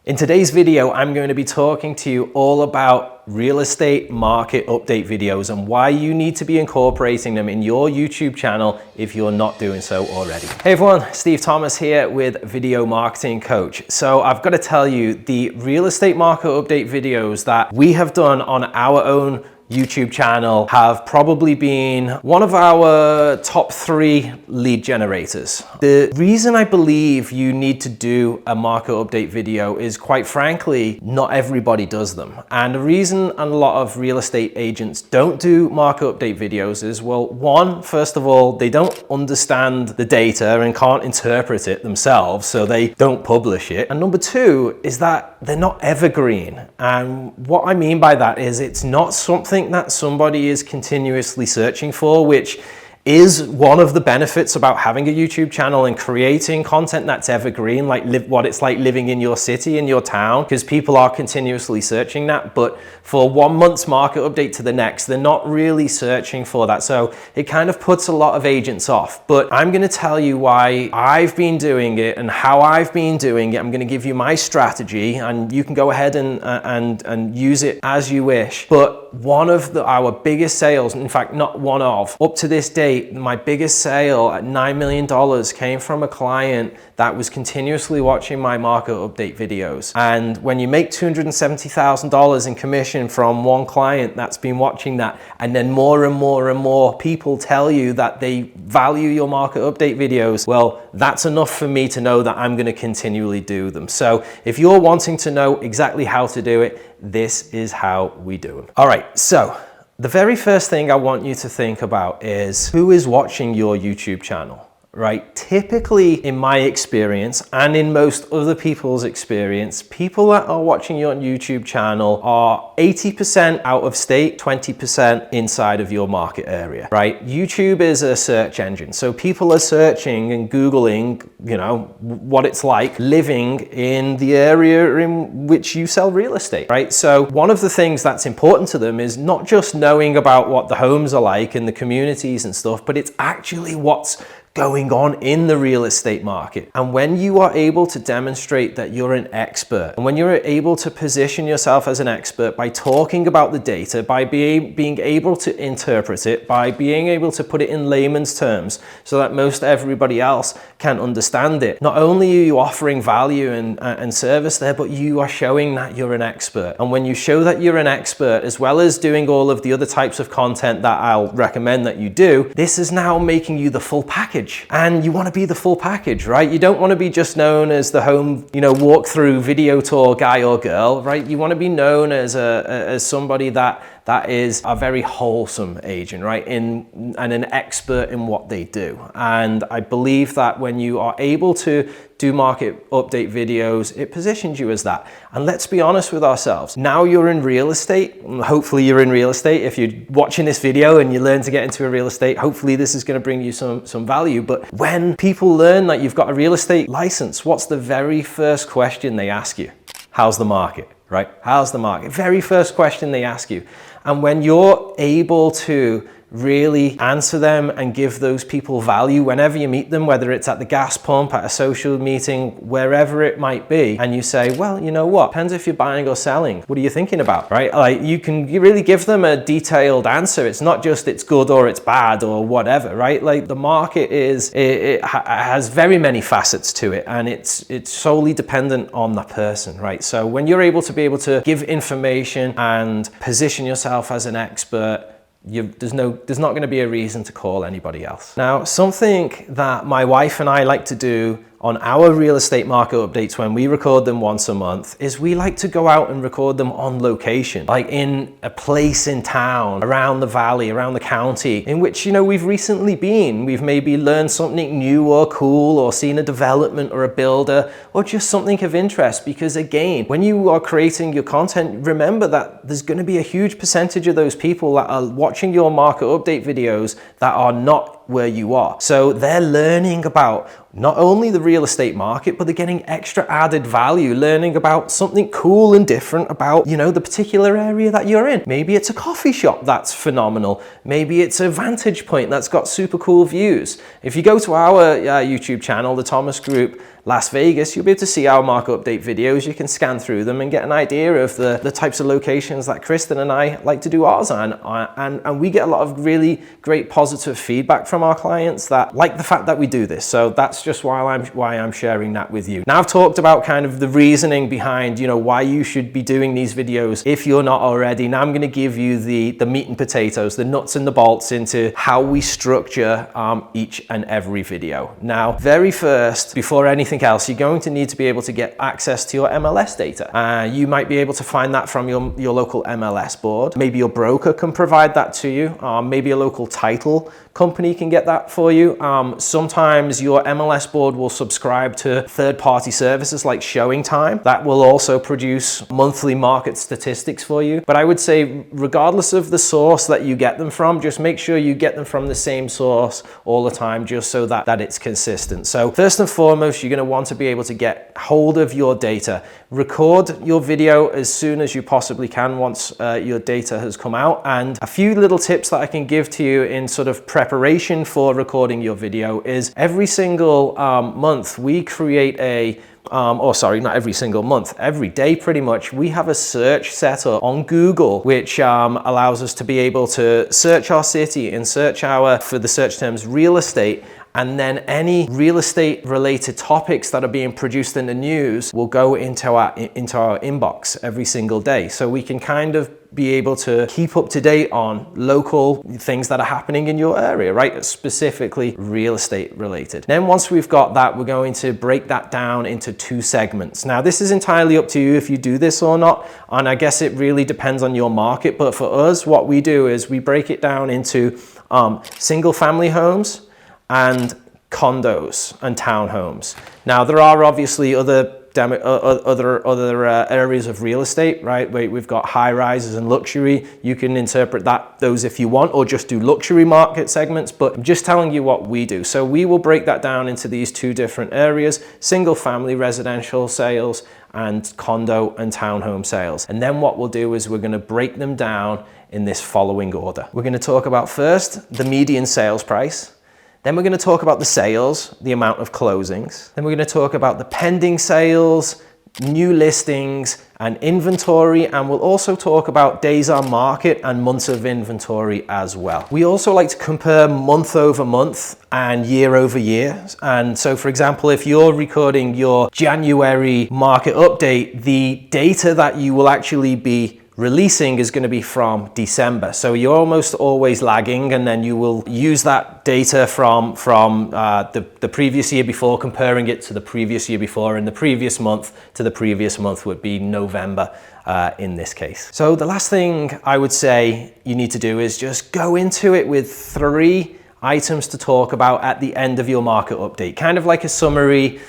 In today's video, I'm going to be talking to you all about real estate market update videos and why you need to be incorporating them in your YouTube channel if you're not doing so already. Hey everyone, Steve Thomas here with Video Marketing Coach. So I've got to tell you, the real estate market update videos that we have done on our own YouTube channel have probably been one of our top 3 lead generators. The reason I believe you need to do a market update video is, quite frankly, not everybody does them. And the reason a lot of real estate agents don't do market update videos is, well, one, first of all, they don't understand the data and can't interpret it themselves, so they don't publish it. And number 2 is that they're not evergreen. And what I mean by that is it's not something that somebody is continuously searching for, which is one of the benefits about having a YouTube channel and creating content that's evergreen, like what it's like living in your city, in your town, because people are continuously searching that. But for 1 month's market update to the next, they're not really searching for that. So it kind of puts a lot of agents off. But I'm going to tell you why I've been doing it and how I've been doing it. I'm going to give you my strategy, and you can go ahead and use it as you wish. But one of our biggest sales, in fact, not one of, up to this date, my biggest sale at $9 million came from a client that was continuously watching my market update videos. And when you make $270,000 in commission from one client that's been watching that, and then more and more and more people tell you that they value your market update videos, well, that's enough for me to know that I'm going to continually do them. So if you're wanting to know exactly how to do it, this is how we do them. All right, so the very first thing I want you to think about is who is watching your YouTube channel, right? Typically, in my experience and in most other people's experience, people that are watching your YouTube channel are 80% out of state, 20% inside of your market area, right? YouTube is a search engine. So people are searching and Googling, what it's like living in the area in which you sell real estate, right? So one of the things that's important to them is not just knowing about what the homes are like and the communities and stuff, but it's actually what's going on in the real estate market. And when you are able to demonstrate that you're an expert, and when you're able to position yourself as an expert by talking about the data, by being able to interpret it, by being able to put it in layman's terms so that most everybody else can understand it, not only are you offering value and service there, but you are showing that you're an expert. And when you show that you're an expert, as well as doing all of the other types of content that I'll recommend that you do, this is now making you the full package. And you want to be the full package, right? You don't want to be just known as the home, walkthrough video tour guy or girl, right? You want to be known as somebody that is a very wholesome agent, right? And an expert in what they do. And I believe that when you are able to do market update videos, it positions you as that. And let's be honest with ourselves. Now you're in real estate. Hopefully you're in real estate. If you're watching this video and you learn to get into a real estate, hopefully this is going to bring you some value. But when people learn that you've got a real estate license, what's the very first question they ask you? How's the market, right? How's the market? Very first question they ask you. And when you're able to really answer them and give those people value whenever you meet them, whether it's at the gas pump, at a social meeting, wherever it might be, and you say, well, you know what, depends if you're buying or selling. What are you thinking about, right? Like, you really give them a detailed answer. It's not just it's good or it's bad or whatever, right? Like, the market it has very many facets to it, and it's solely dependent on the person, right? So when you're able to give information and position yourself as an expert, there's not going to be a reason to call anybody else. Now, something that my wife and I like to do on our real estate market updates when we record them once a month is we like to go out and record them on location, like in a place in town, around the valley, around the county, in which, we've recently been. We've maybe learned something new or cool, or seen a development or a builder, or just something of interest. Because again, when you are creating your content, remember that there's going to be a huge percentage of those people that are watching your market update videos that are not where you are. So they're learning about not only the real estate market, but they're getting extra added value, learning about something cool and different about, the particular area that you're in. Maybe it's a coffee shop that's phenomenal. Maybe it's a vantage point that's got super cool views. If you go to our YouTube channel, the Thomas Group Las Vegas, you'll be able to see our market update videos. You can scan through them and get an idea of the types of locations that Kristen and I like to do ours on. And we get a lot of really great positive feedback from our clients that like the fact that we do this. So that's just why I'm sharing that with you. Now I've talked about kind of the reasoning behind, why you should be doing these videos if you're not already. Now I'm going to give you the meat and potatoes, the nuts and the bolts into how we structure each and every video. Now, very first, before anything else, you're going to need to be able to get access to your MLS data. You might be able to find that from your local MLS board. Maybe your broker can provide that to you. Maybe a local title company can get that for you. Sometimes your MLS board will subscribe to third-party services like Showing Time. That will also produce monthly market statistics for you. But I would say, regardless of the source that you get them from, just make sure you get them from the same source all the time, just so that it's consistent. So first and foremost, you're going to want to be able to get hold of your data. Record your video as soon as you possibly can once your data has come out. And a few little tips that I can give to you in sort of preparation for recording your video is every single month we create not every single month, every day pretty much, we have a search set up on Google, which allows us to be able to search our city and search for the search terms real estate. And then any real estate related topics that are being produced in the news will go into our inbox every single day. So we can kind of be able to keep up to date on local things that are happening in your area, right? Specifically real estate related. Then once we've got that, we're going to break that down into 2 segments. Now this is entirely up to you if you do this or not. And I guess it really depends on your market. But for us, what we do is we break it down into single family homes and condos and townhomes. Now there are obviously other areas of real estate, right? We've got high rises and luxury. You can interpret those if you want, or just do luxury market segments, but I'm just telling you what we do. So we will break that down into these 2 different areas: single family residential sales and condo and townhome sales. And then what we'll do is we're going to break them down in this following order. We're going to talk about first the median sales price. Then we're going to talk about the sales, the amount of closings. Then we're going to talk about the pending sales, new listings, and inventory. And we'll also talk about days on market and months of inventory as well. We also like to compare month over month and year over year. And so, for example, if you're recording your January market update, the data that you will actually be releasing is going to be from December. So you're almost always lagging, and then you will use that data from the previous year before, comparing it to the previous year before, and the previous month to the previous month would be November in this case. So the last thing I would say you need to do is just go into it with 3 items to talk about at the end of your market update, kind of like a summary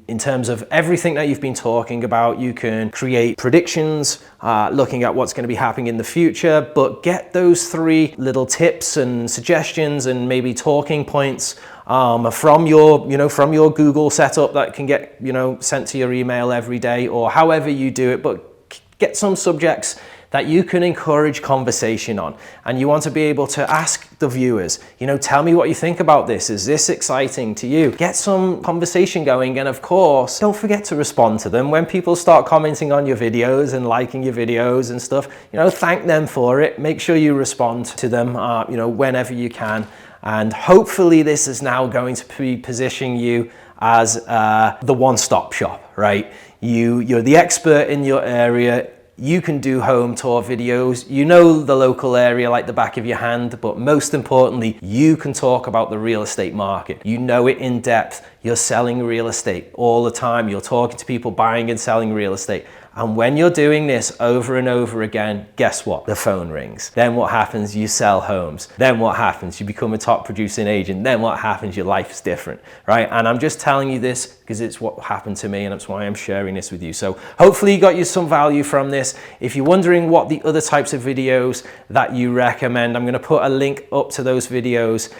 in terms of everything that you've been talking about. You can create predictions looking at what's going to be happening in the future, but get those 3 little tips and suggestions and maybe talking points from your Google setup that can get sent to your email every day, or however you do it, but get some subjects that you can encourage conversation on. And you want to be able to ask the viewers, tell me what you think about this. Is this exciting to you? Get some conversation going. And of course, don't forget to respond to them. When people start commenting on your videos and liking your videos and stuff, thank them for it. Make sure you respond to them, whenever you can. And hopefully this is now going to be positioning you as the one-stop shop, right? You're the expert in your area. You can do home tour videos. You know the local area like the back of your hand, but most importantly, you can talk about the real estate market. You know it in depth. You're selling real estate all the time. You're talking to people buying and selling real estate. And when you're doing this over and over again, guess what? The phone rings. Then what happens? You sell homes. Then what happens? You become a top producing agent. Then what happens? Your life's different, right? And I'm just telling you this because it's what happened to me, and that's why I'm sharing this with you. So hopefully you got you some value from this. If you're wondering what the other types of videos that you recommend, I'm going to put a link up to those videos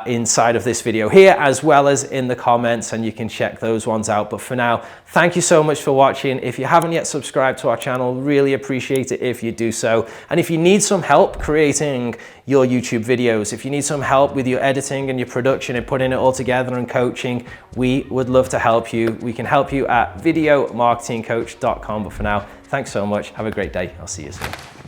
inside of this video here, as well as in the comments, and you can check those ones out. But for now, thank you so much for watching. If you haven't yet yet subscribed to our channel, really appreciate it if you do so. And if you need some help creating your YouTube videos, if you need some help with your editing and your production and putting it all together and coaching, we would love to help you. We can help you at videomarketingcoach.com. But for now, thanks so much. Have a great day. I'll see you soon.